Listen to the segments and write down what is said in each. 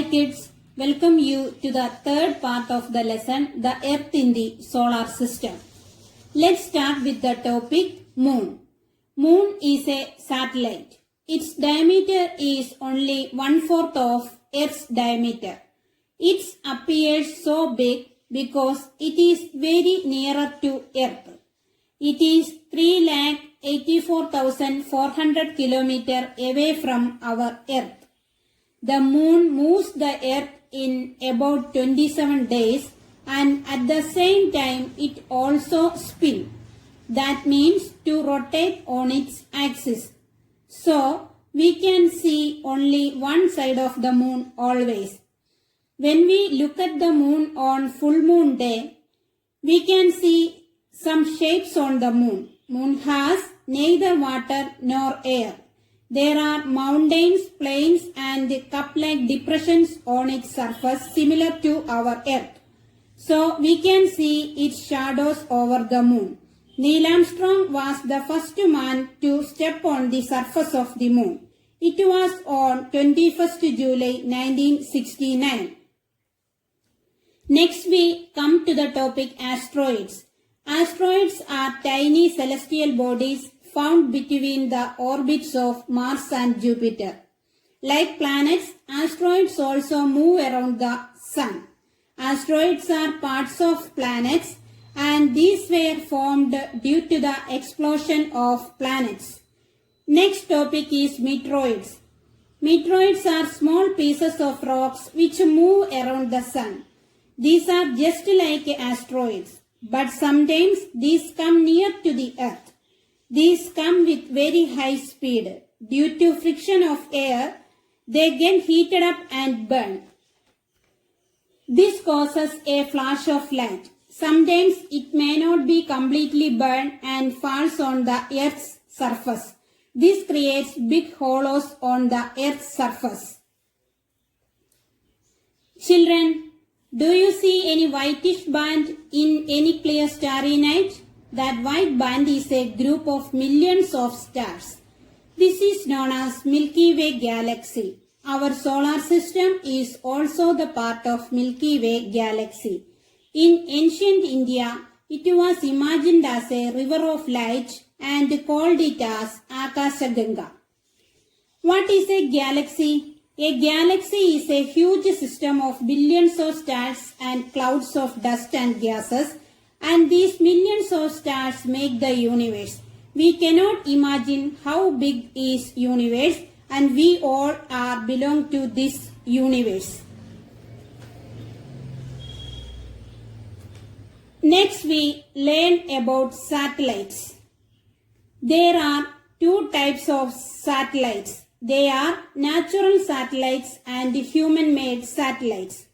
kids, welcome you to the third part of the lesson, the Earth in the Solar System. Let's start with the topic Moon. Moon is a satellite. Its diameter is only 1/4 of Earth's diameter. It appears so big because it is very nearer to Earth. It is 384,400 kilometers away from our Earth. The Moon moves the Earth in about 27 days and at the same time it also spins. That means to rotate on its axis. So we can see only one side of the Moon always. When we look at the Moon on full moon day, we can see some shapes on the Moon. Moon has neither water nor air. There are mountains, plains and cup-like depressions on its surface similar to our Earth. So we can see its shadows over the Moon. Neil Armstrong was the first man to step on the surface of the Moon. It was on 21st July 1969. Next we come to the topic asteroids. Asteroids are tiny celestial bodies found between the orbits of Mars and Jupiter. Like planets, asteroids also move around the Sun. Asteroids are parts of planets and these were formed due to the explosion of planets. Next topic is meteoroids. Meteoroids are small pieces of rocks which move around the Sun. These are just like asteroids, but sometimes these come near to the Earth. These come with very high speed. Due to friction of air, they get heated up and burn. This causes a flash of light. Sometimes it may not be completely burned and falls on the Earth's surface. This creates big hollows on the Earth's surface. Children, do you see any whitish band in any clear starry night? That white band is a group of millions of stars. This is known as Milky Way galaxy. Our solar system is also the part of Milky Way galaxy. In ancient India, it was imagined as a river of light and called it as Akashaganga. What is a galaxy? A galaxy is a huge system of billions of stars and clouds of dust and gases, and these millions of stars make the universe. We cannot imagine how big is universe, and we all are belong to this universe. Next we learn about satellites. There are two types of satellites. They are natural satellites and human-made satellites.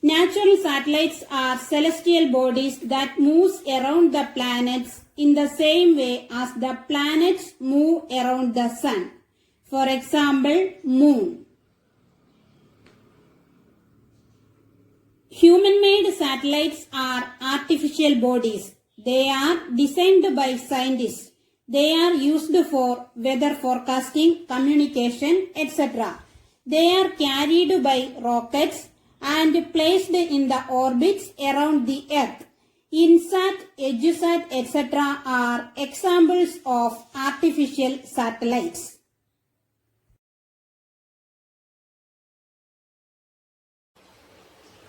Natural satellites are celestial bodies that move around the planets in the same way as the planets move around the Sun. For example, Moon. Human-made satellites are artificial bodies. They are designed by scientists. They are used for weather forecasting, communication, etc. They are carried by rockets and placed in the orbits around the Earth. INSAT, EDUSAT, etc. are examples of artificial satellites.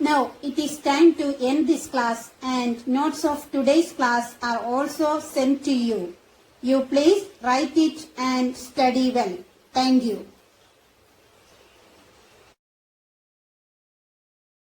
Now it is time to end this class and notes of today's class are also sent to you. You please write it and study well. Thank you.